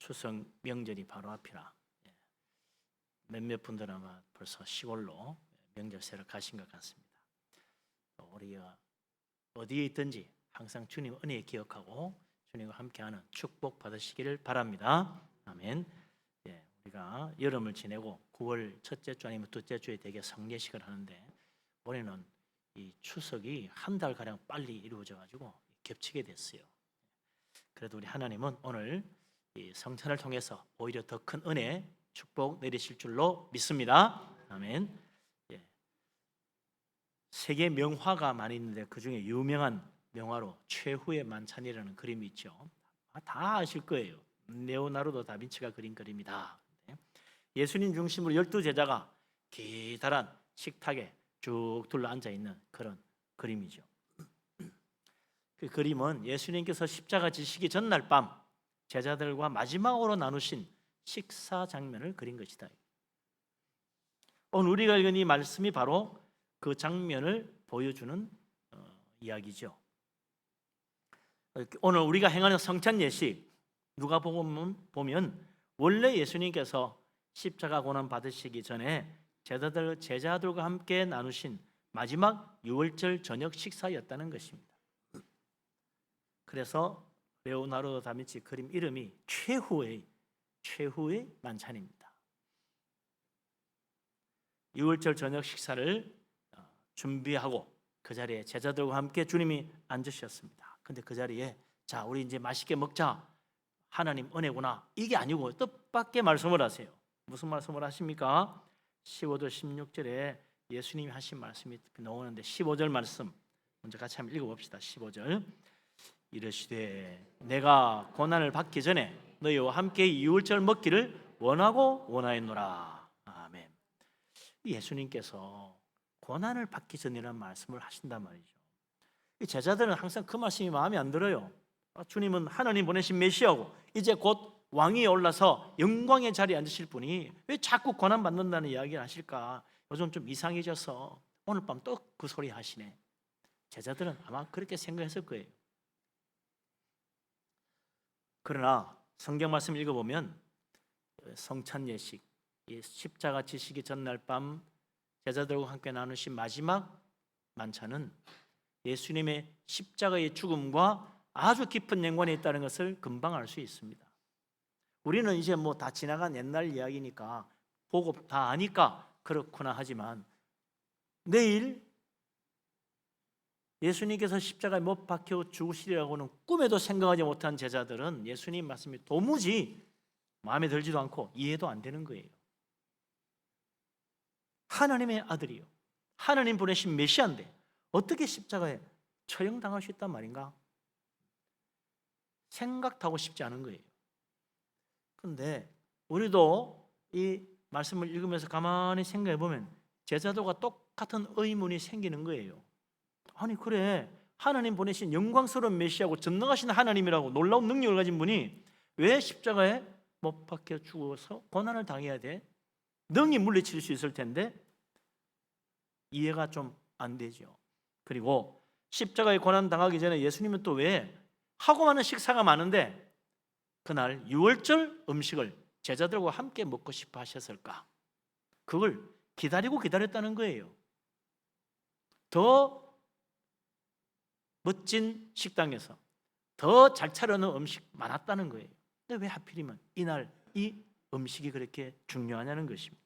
추석 명절이 바로 앞이라 몇몇 분들은 아마 벌써 시골로 명절 새로 가신 것 같습니다. 우리가 어디에 있든지 항상 주님 은혜 기억하고 주님과 함께하는 축복 받으시기를 바랍니다. 아멘. 우리가 여름을 지내고 9월 첫째 주 아니면 둘째 주에 되게 성례식을 하는데 올해는 이 추석이 한 달 가량 빨리 이루어져 가지고 겹치게 됐어요. 그래도 우리 하나님은 오늘 이 성찬을 통해서 오히려 더 큰 은혜, 축복 내리실 줄로 믿습니다. 아멘. 세계 명화가 많이 있는데 그 중에 유명한 명화로 최후의 만찬이라는 그림이 있죠. 다 아실 거예요. 레오나르도 다빈치가 그린 그림이다. 예수님 중심으로 12제자가 기다란 식탁에 쭉 둘러앉아 있는 그런 그림이죠. 그 그림은 예수님께서 십자가 지시기 전날 밤 제자들과 마지막으로 나누신 식사 장면을 그린 것이다. 오늘 우리가 읽은 이 말씀이 바로 그 장면을 보여주는 이야기죠. 오늘 우리가 행하는 성찬 예식 누가 보면 원래 예수님께서 십자가 고난 받으시기 전에 제자들과 함께 나누신 마지막 유월절 저녁 식사였다는 것입니다. 그래서 레오나르도 다빈치 그림 이름이 최후의 만찬입니다. 유월절 저녁 식사를 준비하고 그 자리에 제자들과 함께 주님이 앉으셨습니다. 근데 그 자리에 자 우리 이제 맛있게 먹자, 하나님 은혜구나, 이게 아니고 뜻밖의 말씀을 하세요. 무슨 말씀을 하십니까? 15절 16절에 예수님이 하신 말씀이 나오는데 15절 말씀 먼저 같이 한번 읽어봅시다. 15절 이르시되 내가 고난을 받기 전에 너희와 함께 유월절 먹기를 원하였노라. 아멘. 예수님께서 고난을 받기 전이라는 말씀을 하신단 말이죠. 제자들은 항상 그 말씀이 마음에 안 들어요. 주님은 하나님 보내신 메시아고 이제 곧 왕위에 올라서 영광의 자리에 앉으실 분이 왜 자꾸 고난 받는다는 이야기를 하실까? 요즘 좀 이상해져서 오늘 밤 또 그 소리 하시네. 제자들은 아마 그렇게 생각했을 거예요. 그러나 성경 말씀 읽어보면 성찬 예식, 십자가 지시기 전날 밤 제자들과 함께 나누신 마지막 만찬은 예수님의 십자가의 죽음과 아주 깊은 연관이 있다는 것을 금방 알 수 있습니다. 우리는 이제 뭐 다 지나간 옛날 이야기니까 보고 다 아니까 그렇구나 하지만 내일 예수님께서 십자가에 못 박혀 죽으시리라고는 꿈에도 생각하지 못한 제자들은 예수님 말씀이 도무지 마음에 들지도 않고 이해도 안 되는 거예요. 하나님의 아들이요, 하나님 보내신 메시아인데 어떻게 십자가에 처형당할 수 있단 말인가? 생각도 하고 싶지 않은 거예요. 그런데 우리도 이 말씀을 읽으면서 가만히 생각해 보면 제자들과 똑같은 의문이 생기는 거예요. 아니 그래, 하나님 보내신 영광스러운 메시아고 전능하신 하나님이라고 놀라운 능력을 가진 분이 왜 십자가에 못 박혀 죽어서 고난을 당해야 돼? 능히 물리칠 수 있을 텐데 이해가 좀 안 되죠. 그리고 십자가에 고난 당하기 전에 예수님은 또 왜 하고 많은 식사가 많은데 그날 유월절 음식을 제자들과 함께 먹고 싶어 하셨을까? 그걸 기다렸다는 거예요. 더 멋진 식당에서 더 잘 차려놓은 음식 많았다는 거예요. 근데 왜 하필이면 이날 이 음식이 그렇게 중요하냐는 것입니다.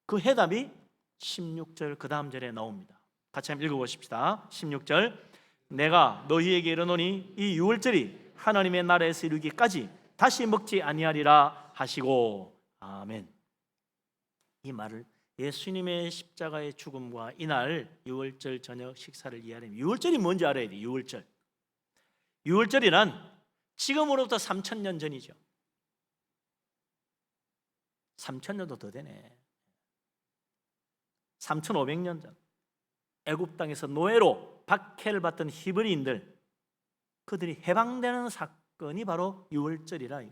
그 해답이 16절 그 다음 절에 나옵니다. 같이 한번 읽어보십시다. 16절 내가 너희에게 이르노니 이 유월절이 하나님의 나라에서 이르기까지 다시 먹지 아니하리라 하시고. 아멘. 이 말을 예수님의 십자가의 죽음과 이날 유월절 저녁 식사를 이해하려면 유월절이 뭔지 알아야 돼. 유월절이란 지금으로부터 3,000년 전이죠. 3,000년도 더 되네. 3,500년 전 애굽 땅에서 노예로 박해를 받던 히브리인들, 그들이 해방되는 사건이 바로 유월절이라.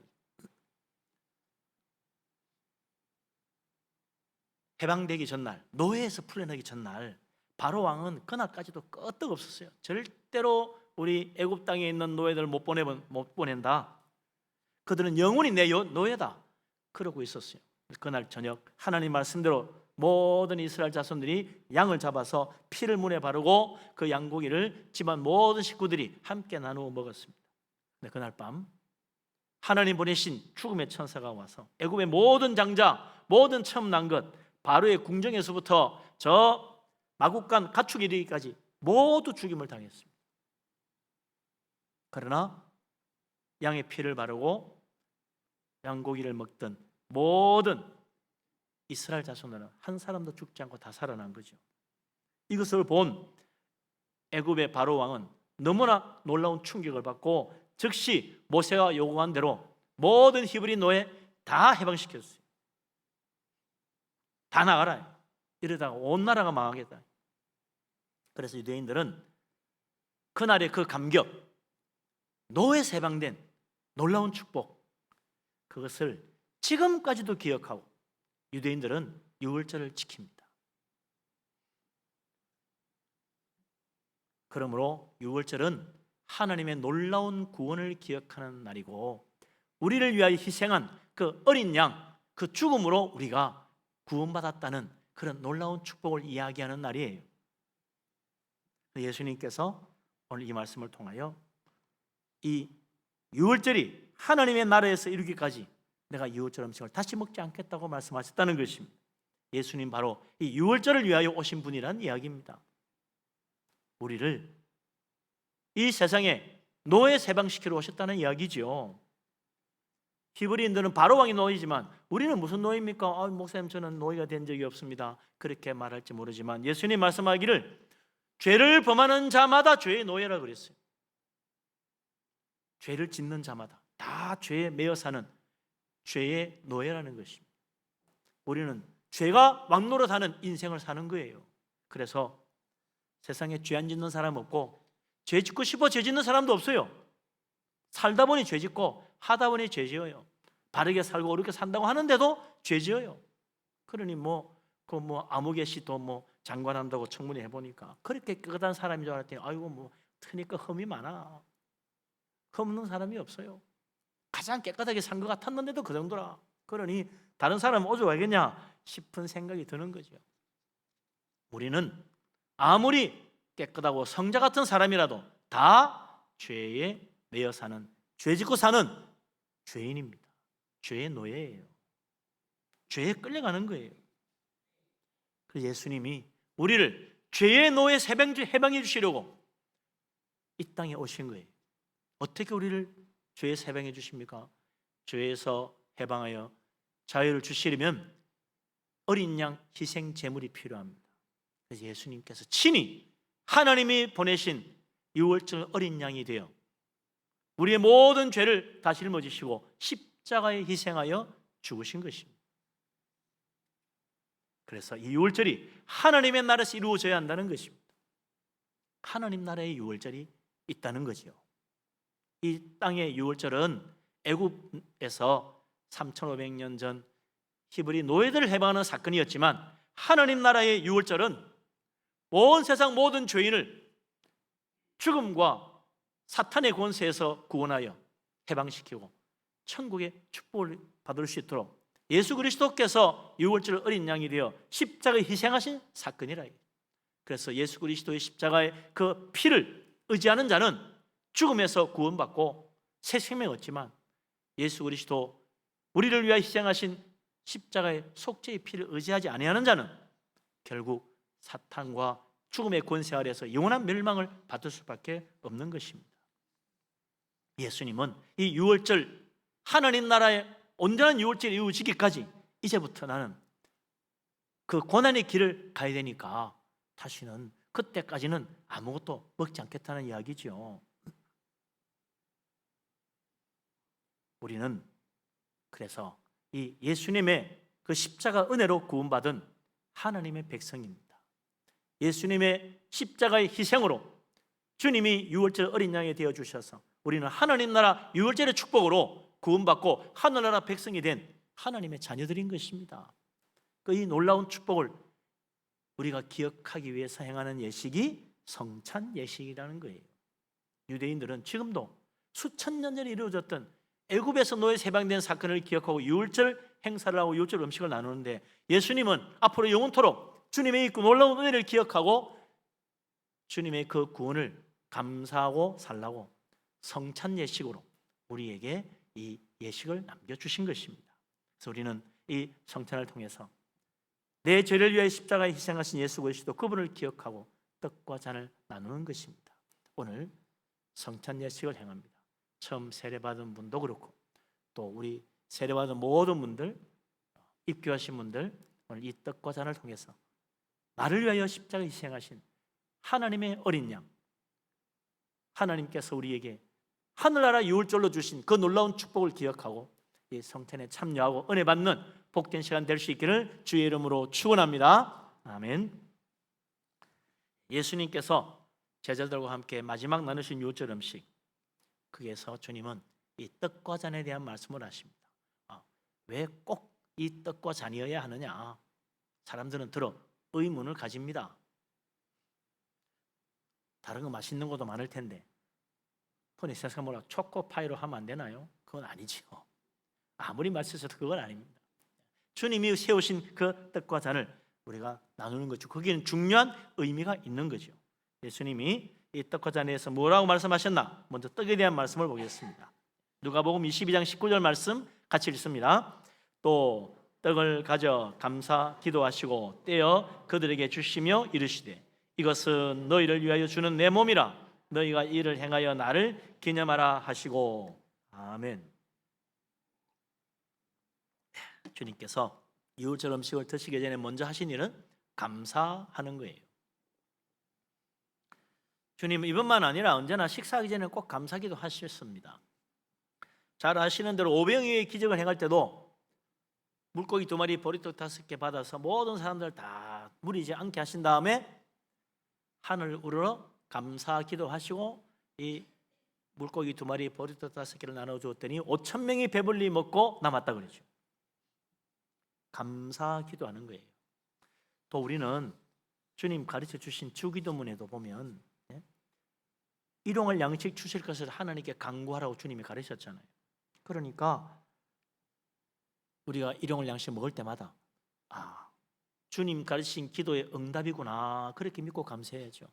해방되기 전날, 노예에서 풀려나기 전날 바로 왕은 그날까지도 끄떡 없었어요. 절대로 우리 애굽 땅에 있는 노예들 못 보낸다. 그들은 영원히 내 노예다 그러고 있었어요. 그날 저녁 하나님 말씀대로 모든 이스라엘 자손들이 양을 잡아서 피를 문에 바르고 그 양고기를 집안 모든 식구들이 함께 나누어 먹었습니다. 근데 그날 밤 하나님 보내신 죽음의 천사가 와서 애굽의 모든 장자, 모든 처음 난 것, 바로의 궁정에서부터 저 마국간 가축 이르기까지 모두 죽임을 당했습니다. 그러나 양의 피를 바르고 양고기를 먹던 모든 이스라엘 자손들은 한 사람도 죽지 않고 다 살아난 거죠. 이것을 본 애굽의 바로 왕은 너무나 놀라운 충격을 받고 즉시 모세가 요구한 대로 모든 히브리 노예 다 해방시켰어요. 다 나가라. 이러다가 온 나라가 망하겠다. 그래서 유대인들은 그날의 그 감격, 노예에서 해방된 놀라운 축복, 그것을 지금까지도 기억하고 유대인들은 유월절을 지킵니다. 그러므로 유월절은 하나님의 놀라운 구원을 기억하는 날이고 우리를 위하여 희생한 그 어린 양, 그 죽음으로 우리가 구원받았다는 그런 놀라운 축복을 이야기하는 날이에요. 예수님께서 오늘 이 말씀을 통하여 이 유월절이 하나님의 나라에서 이루기까지 내가 유월절 음식을 다시 먹지 않겠다고 말씀하셨다는 것입니다. 예수님 바로 이 유월절을 위하여 오신 분이라는 이야기입니다. 우리를 이 세상에 노예 해방시키러 오셨다는 이야기죠. 히브리인들은 바로 왕이 노예지만 우리는 무슨 노예입니까? 목사님 저는 노예가 된 적이 없습니다. 그렇게 말할지 모르지만 예수님 말씀하기를 죄를 범하는 자마다 죄의 노예라 그랬어요. 죄를 짓는 자마다 다 죄에 매여 사는 죄의 노예라는 것입니다. 우리는 죄가 왕노릇하는 인생을 사는 거예요. 그래서 세상에 죄 안 짓는 사람 없고 죄 짓고 싶어 죄 짓는 사람도 없어요. 살다 보니 죄 짓고 하다 보니 죄 지어요. 바르게 살고 옳게 산다고 하는데도 죄 지어요. 그러니 아무개 씨도 장관한다고 청문회 해보니까 그렇게 깨끗한 사람인 줄 알았더니 아이고 트니까 흠이 많아. 흠 없는 사람이 없어요. 가장 깨끗하게 산 것 같았는데도 그 정도라. 그러니 다른 사람은 오죽하겠냐 싶은 생각이 드는 거죠. 우리는 아무리 깨끗하고 성자 같은 사람이라도 다 죄에 매여 사는, 죄 짓고 사는 죄인입니다. 죄의 노예예요. 죄에 끌려가는 거예요. 그래서 예수님이 우리를 죄의 노예 해방해 주시려고 이 땅에 오신 거예요. 어떻게 우리를 죄에서 해방해 주십니까? 죄에서 해방하여 자유를 주시려면 어린 양 희생 제물이 필요합니다. 그래서 예수님께서 친히 하나님이 보내신 유월절 어린 양이 되어 우리의 모든 죄를 다 짊어지시고 십자가에 희생하여 죽으신 것입니다. 그래서 이 유월절이 하나님의 나라에서 이루어져야 한다는 것입니다. 하나님 나라의 유월절이 있다는 거죠. 이 땅의 유월절은 애굽에서 3500년 전 히브리 노예들을 해방하는 사건이었지만 하나님 나라의 유월절은 온 세상 모든 죄인을 죽음과 사탄의 권세에서 구원하여 해방시키고 천국의 축복을 받을 수 있도록 예수 그리스도께서 유월절 어린 양이 되어 십자가에 희생하신 사건이라. 그래서 예수 그리스도의 십자가의 그 피를 의지하는 자는 죽음에서 구원받고 새 생명을 얻지만 예수 그리스도 우리를 위하여 희생하신 십자가의 속죄의 피를 의지하지 아니하는 자는 결국 사탄과 죽음의 권세 아래에서 영원한 멸망을 받을 수밖에 없는 것입니다. 예수님은 이 유월절 하나님 나라의 온전한 유월절 이루어지기까지 이제부터 나는 그 고난의 길을 가야 되니까 다시는 그때까지는 아무것도 먹지 않겠다는 이야기죠. 우리는 그래서 이 예수님의 그 십자가 은혜로 구원받은 하나님의 백성입니다. 예수님의 십자가의 희생으로 주님이 유월절 어린 양이 되어 주셔서 우리는 하나님 나라 유월절의 축복으로 구원받고 하늘나라 백성이 된 하나님의 자녀들인 것입니다. 이 놀라운 축복을 우리가 기억하기 위해서 행하는 예식이 성찬 예식이라는 거예요. 유대인들은 지금도 수천 년 전에 이루어졌던 애굽에서 노예 해방된 사건을 기억하고 유월절 행사를 하고 유월절 음식을 나누는데, 예수님은 앞으로 영원토록 주님의 이 놀라운 은혜를 기억하고 주님의 그 구원을 감사하고 살라고 성찬 예식으로 우리에게 이 예식을 남겨주신 것입니다. 그래서 우리는 이 성찬을 통해서 내 죄를 위하여 십자가에 희생하신 예수 그리스도, 그분을 기억하고 떡과 잔을 나누는 것입니다. 오늘 성찬 예식을 행합니다. 처음 세례받은 분도 그렇고 또 우리 세례받은 모든 분들, 입교하신 분들, 오늘 이 떡과 잔을 통해서 나를 위하여 십자가에 희생하신 하나님의 어린 양, 하나님께서 우리에게 하늘나라 유월절로 주신 그 놀라운 축복을 기억하고 이 성찬에 참여하고 은혜 받는 복된 시간 될 수 있기를 주의 이름으로 축원합니다. 아멘. 예수님께서 제자들과 함께 마지막 나누신 유월절 음식, 거기에서 주님은 이 떡과 잔에 대한 말씀을 하십니다. 왜 꼭 이 떡과 잔이어야 하느냐? 사람들은 들어 의문을 가집니다. 다른 거 맛있는 것도 많을 텐데 흔히 세상 뭐라 초코파이로 하면 안 되나요? 그건 아니지요. 아무리 맛있어도 그건 아닙니다. 주님이 세우신 그 떡과 잔을 우리가 나누는 거죠. 거기는 중요한 의미가 있는 거죠. 예수님이 이 떡과 잔에서 뭐라고 말씀하셨나? 먼저 떡에 대한 말씀을 보겠습니다. 누가복음 22장 19절 말씀 같이 읽습니다. 또 떡을 가져 감사 기도하시고 떼어 그들에게 주시며 이르시되 이것은 너희를 위하여 주는 내 몸이라 너희가 이를 행하여 나를 기념하라 하시고. 아멘. 주님께서 유월절 음식을 드시기 전에 먼저 하신 일은 감사하는 거예요. 주님은 이것만 아니라 언제나 식사하기 전에 꼭 감사기도 하셨습니다. 잘 아시는 대로 오병이어의 기적을 행할 때도 물고기 2마리, 보리떡 5개 받아서 모든 사람들 다 무리지 않게 하신 다음에 하늘 우러러 감사기도 하시고 이 물고기 2마리, 보리떡 5개를 나눠주었더니 5,000명이 배불리 먹고 남았다 그러죠. 감사기도하는 거예요. 또 우리는 주님 가르쳐 주신 주기도문에도 보면 일용할 양식 주실 것을 하나님께 간구하라고 주님이 가르쳤잖아요. 그러니까 우리가 일용할 양식 먹을 때마다 주님 가르치신 기도의 응답이구나, 그렇게 믿고 감사해야죠.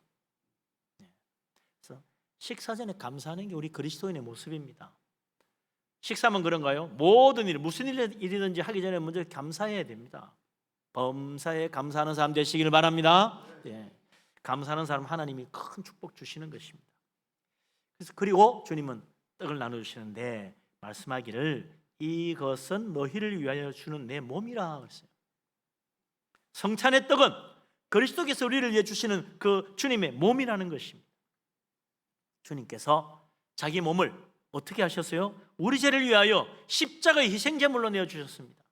그래서 식사 전에 감사하는 게 우리 그리스도인의 모습입니다. 식사만 그런가요? 모든 일, 무슨 일이든지 하기 전에 먼저 감사해야 됩니다. 범사에 감사하는 사람 되시기를 바랍니다. 감사하는 사람 하나님이 큰 축복 주시는 것입니다. 그래서 그리고 주님은 떡을 나눠주시는데 말씀하기를 이것은 너희를 위하여 주는 내 몸이라 그랬어요. 성찬의 떡은 그리스도께서 우리를 위해 주시는 그 주님의 몸이라는 것입니다. 주님께서 자기 몸을 어떻게 하셨어요? 우리 죄를 위하여 십자가의 희생제물로 내어주셨습니다.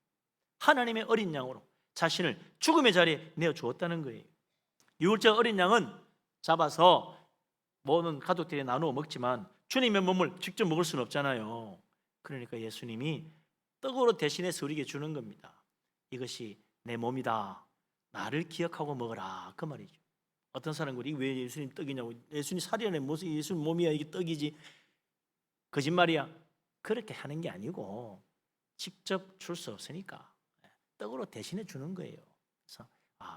하나님의 어린 양으로 자신을 죽음의 자리에 내어주었다는 거예요. 유월절 어린 양은 잡아서 모든 가족들이 나누어 먹지만 주님의 몸을 직접 먹을 수는 없잖아요. 그러니까 예수님이 떡으로 대신해서 우리에게 주는 겁니다. 이것이 내 몸이다, 나를 기억하고 먹어라, 그 말이죠. 어떤 사람은 우리 왜 예수님 떡이냐고, 예수님 살이라네, 무슨 예수님 몸이야, 이게 떡이지, 거짓말이야, 그렇게 하는 게 아니고 직접 줄 수 없으니까 떡으로 대신해 주는 거예요. 그래서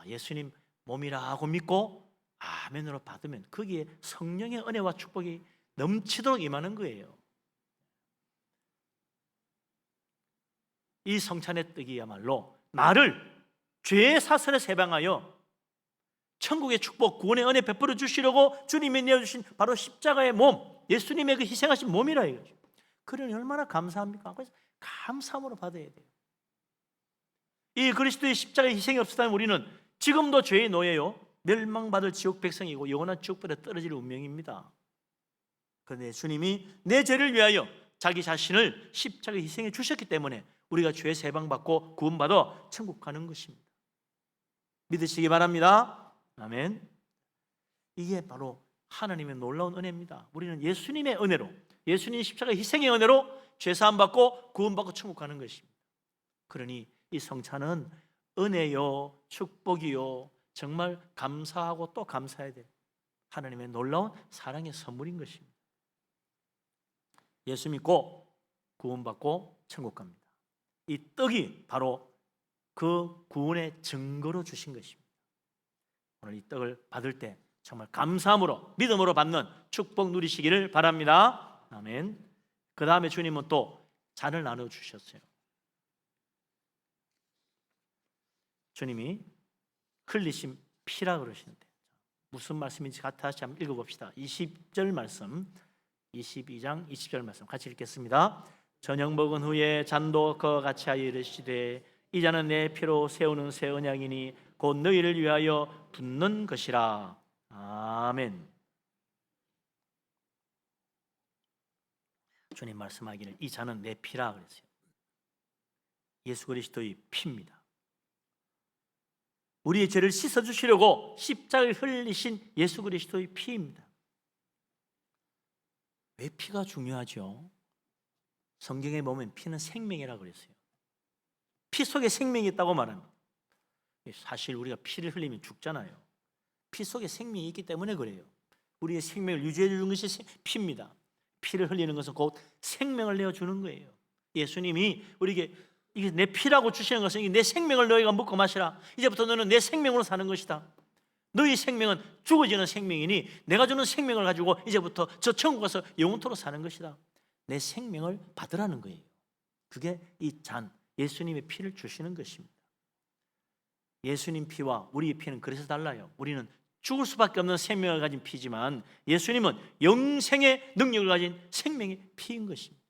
예수님 몸이라고 믿고 아멘으로 받으면 거기에 성령의 은혜와 축복이 넘치도록 임하는 거예요. 이 성찬의 떡이야말로 나를 죄의 사슬에서 해방하여 천국의 축복, 구원의 은혜 베풀어 주시려고 주님이 내어주신 바로 십자가의 몸, 예수님의 그 희생하신 몸이라 이거죠. 그러니 얼마나 감사합니까? 그래서 감사함으로 받아야 돼요. 이 그리스도의 십자가의 희생이 없었다면 우리는 지금도 죄의 노예요, 멸망받을 지옥 백성이고 영원한 지옥불에 떨어질 운명입니다. 그런데 주님이 내 죄를 위하여 자기 자신을 십자가에 희생해 주셨기 때문에 우리가 죄에서 해방받고 구원받아 천국 가는 것입니다. 믿으시기 바랍니다. 아멘. 이게 바로 하나님의 놀라운 은혜입니다. 우리는 예수님의 은혜로, 예수님 십자가 희생의 은혜로 죄사함 받고 구원받고 천국 가는 것입니다. 그러니 이 성찬은 은혜요, 축복이요, 정말 감사하고 또 감사해야 될 하나님의 놀라운 사랑의 선물인 것입니다. 예수 믿고 구원받고 천국 갑니다. 이 떡이 바로 그 구원의 증거로 주신 것입니다. 오늘 이 떡을 받을 때 정말 감사함으로 믿음으로 받는 축복 누리시기를 바랍니다. 아멘. 그 다음에 주님은 또 잔을 나눠주셨어요. 주님이 흘리신 피라 그러시는데 무슨 말씀인지 다시 한번 읽어봅시다. 20절 말씀, 22장 20절 말씀 같이 읽겠습니다. 저녁 먹은 후에 잔도 그와 같이 하여 이르시되 이 잔은 내 피로 세우는 새 언약이니 곧 너희를 위하여 붓는 것이라. 아멘. 주님 말씀하기를 이 잔은 내 피라 그랬어요. 예수 그리스도의 피입니다. 우리의 죄를 씻어주시려고 십자가를 흘리신 예수 그리스도의 피입니다. 왜 피가 중요하죠? 성경에 보면 피는 생명이라고 그랬어요. 피 속에 생명이 있다고 말합니다. 사실 우리가 피를 흘리면 죽잖아요. 피 속에 생명이 있기 때문에 그래요. 우리의 생명을 유지해 주는 것이 피입니다. 피를 흘리는 것은 곧 생명을 내어주는 거예요. 예수님이 우리에게 이게 내 피라고 주시는 것은 이게 내 생명을 너희가 먹고 마시라. 이제부터 너는 내 생명으로 사는 것이다. 너희 생명은 죽어지는 생명이니 내가 주는 생명을 가지고 이제부터 저 천국 가서 영원토록 사는 것이다. 내 생명을 받으라는 거예요. 그게 이 잔, 예수님의 피를 주시는 것입니다. 예수님 피와 우리의 피는 그래서 달라요. 우리는 죽을 수밖에 없는 생명을 가진 피지만 예수님은 영생의 능력을 가진 생명의 피인 것입니다.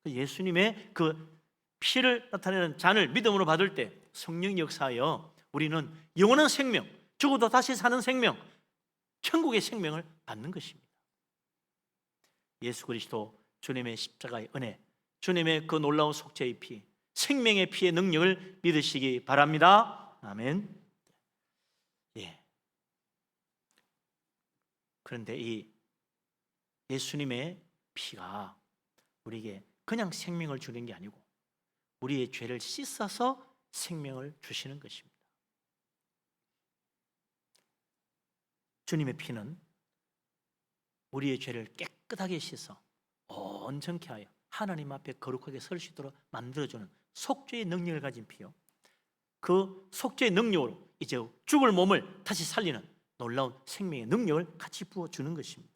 예수님의 그 피를 나타내는 잔을 믿음으로 받을 때 성령 역사하여 우리는 영원한 생명, 죽어도 다시 사는 생명, 천국의 생명을 받는 것입니다. 예수 그리스도 주님의 십자가의 은혜, 주님의 그 놀라운 속죄의 피, 생명의 피의 능력을 믿으시기 바랍니다. 아멘. 예. 그런데 이 예수님의 피가 우리에게 그냥 생명을 주는 게 아니고 우리의 죄를 씻어서 생명을 주시는 것입니다. 주님의 피는 우리의 죄를 깨끗하게 씻어 온전케 하여 하나님 앞에 거룩하게 설 수 있도록 만들어주는 속죄의 능력을 가진 피요. 그 속죄의 능력으로 이제 죽을 몸을 다시 살리는 놀라운 생명의 능력을 같이 부어주는 것입니다.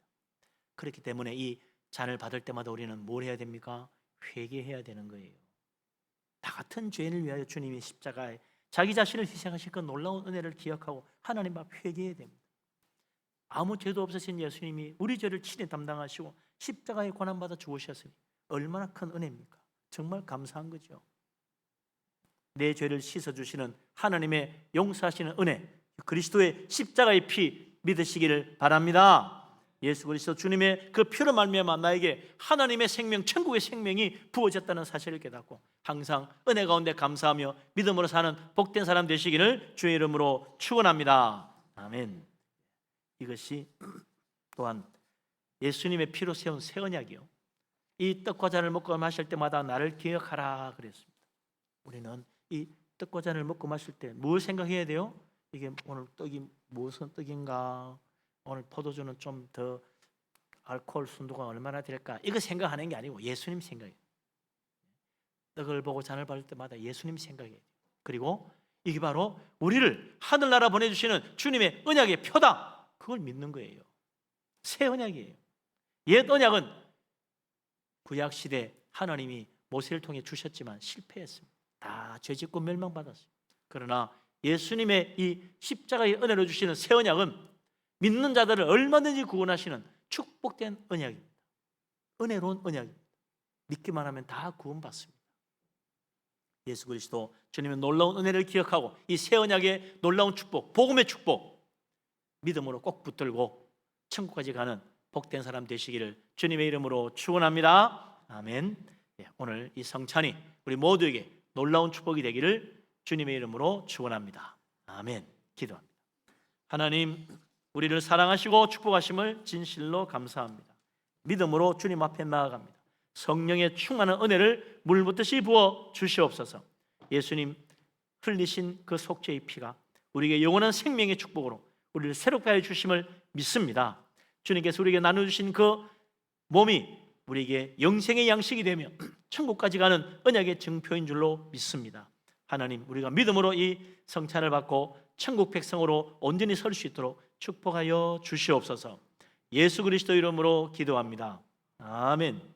그렇기 때문에 이 잔을 받을 때마다 우리는 뭘 해야 됩니까? 회개해야 되는 거예요. 다 같은 죄인을 위하여 주님이 십자가에 자기 자신을 희생하신 그 놀라운 은혜를 기억하고 하나님 앞 회개해야 됩니다. 아무 죄도 없으신 예수님이 우리 죄를 친히 담당하시고 십자가에 고난받아 죽으셨으니 얼마나 큰 은혜입니까? 정말 감사한 거죠. 내 죄를 씻어주시는 하나님의 용서하시는 은혜, 그리스도의 십자가의 피 믿으시기를 바랍니다. 예수 그리스도 주님의 그 피로 말미암아 나에게 하나님의 생명, 천국의 생명이 부어졌다는 사실을 깨닫고 항상 은혜 가운데 감사하며 믿음으로 사는 복된 사람 되시기를 주의 이름으로 축원합니다. 아멘. 이것이 또한 예수님의 피로 세운 새 언약이요. 이 떡과 잔을 먹고 마실 때마다 나를 기억하라 그랬습니다. 우리는 이 떡과 잔을 먹고 마실 때 뭘 생각해야 돼요? 이게 오늘 떡이 무슨 떡인가? 오늘 포도주는 좀 더 알코올 순도가 얼마나 될까? 이거 생각하는 게 아니고 예수님 생각이에요. 떡을 보고 잔을 받을 때마다 예수님 생각이에요. 그리고 이게 바로 우리를 하늘나라 보내주시는 주님의 언약의 표다. 그걸 믿는 거예요. 새 언약이에요. 옛 언약은 구약시대 하나님이 모세를 통해 주셨지만 실패했습니다. 다 죄짓고 멸망받았어요. 그러나 예수님의 이 십자가의 은혜로 주시는 새 언약은 믿는 자들을 얼마든지 구원하시는 축복된 언약입니다. 은혜로운 언약입니다. 믿기만 하면 다 구원받습니다. 예수 그리스도 주님의 놀라운 은혜를 기억하고 이 새 언약의 놀라운 축복, 복음의 축복 믿음으로 꼭 붙들고 천국까지 가는 복된 사람 되시기를 주님의 이름으로 축원합니다. 아멘. 오늘 이 성찬이 우리 모두에게 놀라운 축복이 되기를 주님의 이름으로 축원합니다. 아멘. 기도합니다. 하나님, 우리를 사랑하시고 축복하심을 진실로 감사합니다. 믿음으로 주님 앞에 나아갑니다. 성령의 충만한 은혜를 물붓듯이 부어 주시옵소서. 예수님 흘리신 그 속죄의 피가 우리에게 영원한 생명의 축복으로 우리를 새롭게 하여 주심을 믿습니다. 주님께서 우리에게 나눠주신 그 몸이 우리에게 영생의 양식이 되며 천국까지 가는 언약의 증표인 줄로 믿습니다. 하나님, 우리가 믿음으로 이 성찬을 받고 천국 백성으로 온전히 설 수 있도록 축복하여 주시옵소서. 예수 그리스도 이름으로 기도합니다. 아멘.